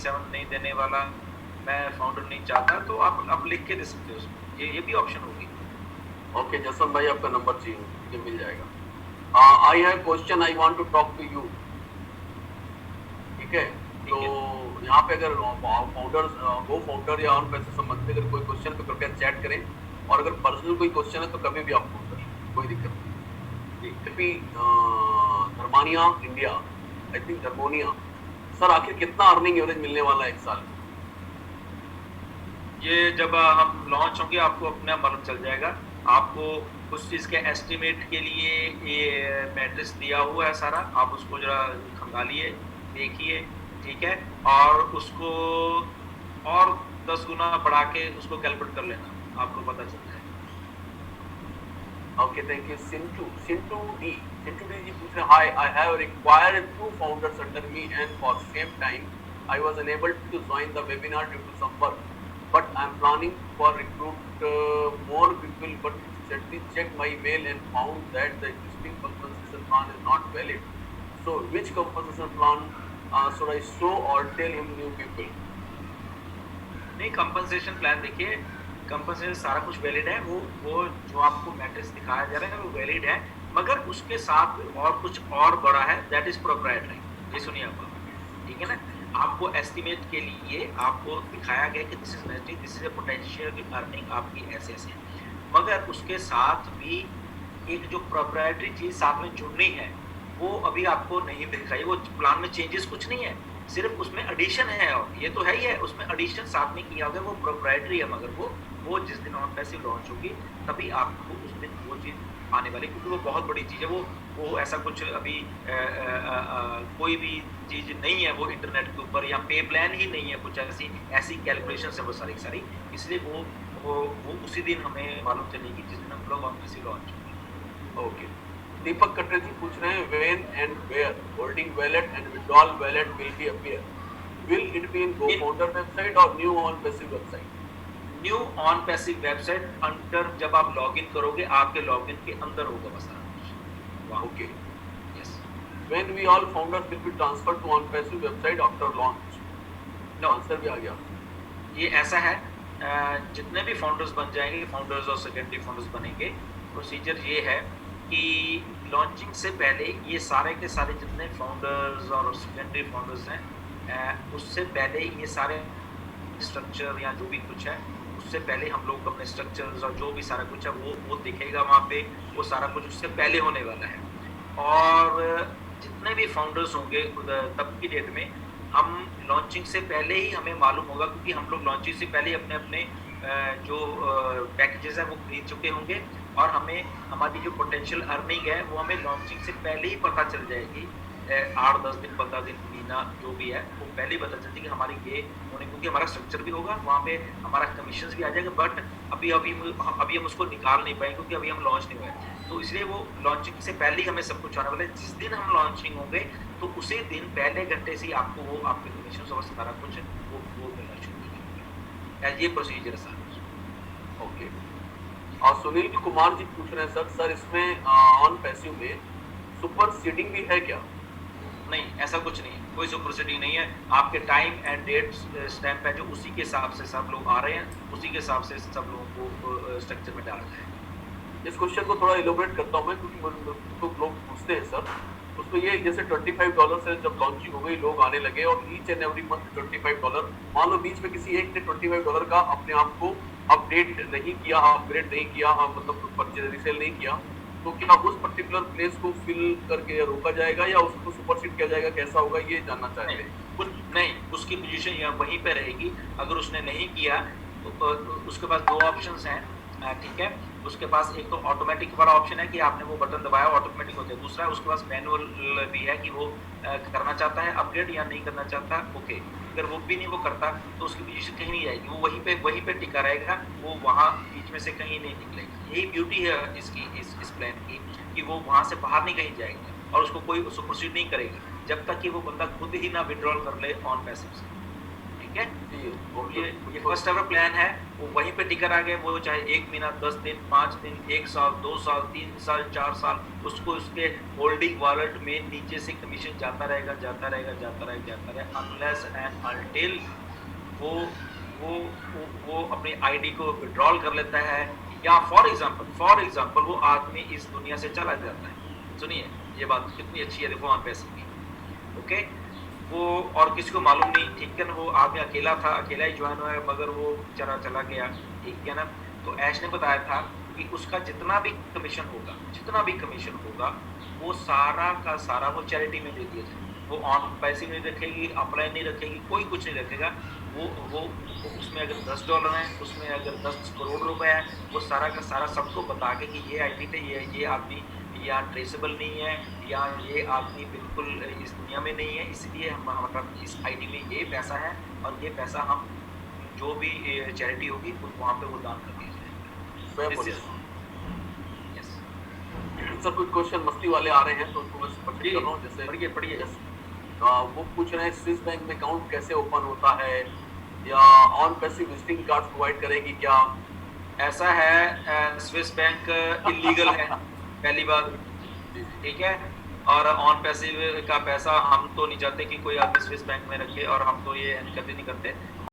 27 नहीं देने वाला, मैं फाउंडर नहीं चाहता, तो आप लिख के दे सकते हो उसमें, ये भी ऑप्शन होगी। ओके जसवंत भाई, आपका नंबर चाहिए, ये मिल जाएगा। I have question, I want to talk to you. ठीक है, तो यहाँ पे अगर फाउंडर गो फाउंडर या ऑन पैसे संबंधित अगर कोई क्वेश्चन तो कृपया चैट करें, और अगर पर्सनल कोई क्वेश्चन है तो कभी भी आप फोन करें, कोई दिक्कत नहीं। धर्मानिया इंडिया, आई थिंक धर्मोनिया सर, आखिर कितना अर्निंग एवरेज मिलने वाला है एक साल? ये जब हम लॉन्च होंगे आपको अपना मालूम चल जाएगा। आपको उस चीज़ के एस्टिमेट के लिए ये मैट्रिक्स दिया हुआ है सारा, आप उसको जरा खंगालिए, देखिए, ठीक है, और उसको और 10 गुना बढ़ा के उसको कैलकुलेट कर लेना, आपको पता चल जाएगा। Okay thank you. Sintu D ji पूछ रहे, hi, I have required 2 founders under me and for same time I was unable to join the webinar due to some work, but I'm planning for recruit more people, but recently checked my mail and found that the existing compensation plan is not valid. So which compensation plan should I show or tell him new people? नहीं, compensation plan देखिए, compensation सारा कुछ valid है, वो जो आपको matrix दिखाया जा रहा है वो वैलिड है, मगर उसके साथ और कुछ और बड़ा है, दैट इज प्रोप्राइटरी। ये सुनिए आप, ठीक है ना, आपको एस्टिमेट के लिए आपको दिखाया गया कि this is metric, this is a potential earning आपकी ऐसे ऐसे, मगर उसके साथ भी एक जो प्रोप्राइटरी चीज साथ में जुड़नी है वो अभी आपको नहीं दिखाई। वो प्लान में चेंजेस कुछ नहीं है, सिर्फ उसमें एडिशन है, और ये तो है ही है, उसमें एडिशन साथ में किया गया, वो प्रोप्राइटरी है, मगर वो जिस दिन ऑन पैसिव लॉन्च होगी तभी आपको उस दिन वो चीज़ आने वाली, क्योंकि वो बहुत बड़ी चीज़ है। वो ऐसा कुछ अभी कोई भी चीज़ नहीं है वो इंटरनेट के ऊपर, या पे प्लान ही नहीं है, कुछ ऐसी कैलकुलेशन है वो सारी, इसलिए वो उसी दिन हमें मालूम चलेगी जिस दिन हम लोग ऑन पैसिव लॉन्च होंगे। ओके, दीपक कट्टर जी पूछ रहे हैं, when and where holding wallet and withdrawal wallet will be appear? Will it be in GoFounder website और new on passive website? New on passive website under, जब आप लॉगिन करोगे आपके login के अंदर होगा बस सारा। Okay, yes. When we all founders will be transferred to on passive website after launch? No, answer भी आ गया। ये ऐसा है, जितने भी फाउंडर्स बन जाएंगे, फाउंडर्स और सेकेंडरी फाउंडर्स बनेंगे, प्रोसीजर ये है कि लॉन्चिंग से पहले ये सारे के सारे जितने फाउंडर्स और सेकेंडरी फाउंडर्स हैं, उससे पहले ये सारे स्ट्रक्चर या जो भी कुछ है, उससे पहले हम लोग अपने स्ट्रक्चर्स और जो भी सारा कुछ है वो दिखेगा वहाँ पे, वो सारा कुछ उससे पहले होने वाला है। और जितने भी फाउंडर्स होंगे तब की डेट में, हम लॉन्चिंग से पहले ही हमें मालूम होगा, क्योंकि हम लोग लॉन्चिंग से पहले अपने अपने जो पैकेजेस हैं वो खरीद चुके होंगे, और हमें हमारी जो पोटेंशियल अर्निंग है वो हमें लॉन्चिंग से पहले ही पता चल जाएगी। 8-10 दिन 15 दिन महीना जो भी है वो पहले ही पता चलती कि हमारी ये होने, क्योंकि हमारा स्ट्रक्चर भी होगा वहाँ पे, हमारा कमीशन भी आ जाएगा, बट अभी हम उसको निकाल नहीं पाएंगे क्योंकि अभी हम लॉन्च नहीं हुए, तो इसलिए वो लॉन्चिंग से पहले ही हमें सब कुछ आने वाला है। जिस दिन हम लॉन्चिंग होंगे तो उसी दिन पहले घंटे से ही आपको वो आपके कमीशन और सारा कुछ वो मिलना शुरू हो जाएगा। ये प्रोसीजर है सर। ओके, और सुनील कुमार जी पूछ रहे हैं, सर इसमें ऑन पैसिव में सुपर सीडिंग भी है क्या? नहीं, ऐसा कुछ नहीं है, कोई सुपर सीडिंग नहीं है। आपके टाइम एंड डेट स्टैम्प है जो उसी के हिसाब से सब लोग आ रहे हैं, उसी के हिसाब से सब लोगों को स्ट्रक्चर में डाला जाएगा। इस क्वेश्चन को थोड़ा इलोबरेट करता हूँ मैं, क्योंकि तो लोग पूछते हैं सर, उसमें ये जैसे $25 से जब लॉन्चिंग हो गई, लोग आने लगे और ईच एंड एवरी मंथ $25, मान लो बीच में किसी एक ने $25 का अपने आप को अपडेट नहीं किया, अपग्रेड नहीं किया, मतलब परचेज रीसेल नहीं किया, तो क्या उस पर्टिकुलर प्लेस को फिल करके रोका जाएगा या उसको सुपरसीड किया जाएगा, कैसा होगा ये जानना चाहते हैं। नहीं, उसकी पोजीशन यहाँ वहीं पे रहेगी। अगर उसने नहीं किया तो उसके पास 2 ऑप्शंस हैं, ठीक है। उसके पास एक तो ऑटोमेटिक वाला ऑप्शन है कि आपने वो बटन दबाया ऑटोमेटिक होता है, दूसरा उसके पास मैनुअल भी है कि वो करना चाहता है अपग्रेड या नहीं करना चाहता। ओके, अगर वो भी नहीं वो करता तो उसकी पोजीशन कहीं नहीं जाएगी, वो वहीं पे टिका रहेगा, वो वहाँ बीच में से कहीं नहीं निकलेगा। यही ब्यूटी है इसकी, इस प्लान की, कि वो वहाँ से बाहर नहीं कहीं जाएगा और उसको कोई सुपरसीड नहीं करेगा जब तक कि वो बंदा खुद ही ना विड्रॉल कर ले ऑन पैसिव से। ठीक है। जी, ये फर्स्ट एवर प्लान है, वो वहीं पे टिकर आ गए, वो चाहे 1 महीना, 10 दिन, 5 दिन, 1 साल, 2 साल, 3 साल, 4 साल, उसको उसके होल्डिंग वॉलेट में नीचे से कमीशन जाता रहेगा, जाता रहेगा, जाता रहेगा, जाता रहेगा, अनलेस एंड अनटिल वो वो अपनी आईडी को विड्रॉल कर लेता है, या फॉर एग्जांपल वो आदमी इस दुनिया से चला जाता है। सुनिए, ये बात कितनी अच्छी है, देखो वहाँ पैसे की, ओके। वो और किसी को मालूम नहीं, ठीक है ना, वो आदमी अकेला था, अकेला ही ज्वाइन हुआ है, मगर वो चला गया, ठीक है ना। तो ऐश ने बताया था कि उसका जितना भी कमीशन होगा वो सारा का सारा वो चैरिटी में दे दिया जाए। वो ऑन पैसे नहीं रखेगी, अपलाइन नहीं रखेगी, कोई कुछ नहीं रखेगा। वो उसमें अगर $10 है, उसमें अगर 10 करोड़ रुपए है, वो सारा का सारा सबको बता के कि ये आईडी पे ये आदमी या ट्रेसेबल नहीं है, या ये आदमी बिल्कुल इस दुनिया में नहीं है, इसलिए हमारा इस आईडी में ये पैसा है, और ये पैसा हम जो भी चैरिटी होगी वहाँ पे वो दान कर दिया मैं जाएगा। यस सर, कुछ क्वेश्चन मस्ती वाले आ रहे हैं तो उनको मैं पढ़ कर रहा हूँ। जैसे पढ़िए। वो पूछ रहे हैं स्विस बैंक में अकाउंट कैसे ओपन होता है, या on passive visiting card provide करेगी क्या? ऐसा है, स्विस बैंक इलीगल है, पहली बात, ठीक है। और ऑन पैसिव का पैसा हम तो नहीं चाहते कि कोई आदमी स्विस बैंक में रखे, और हम तो ये कभी नहीं करते।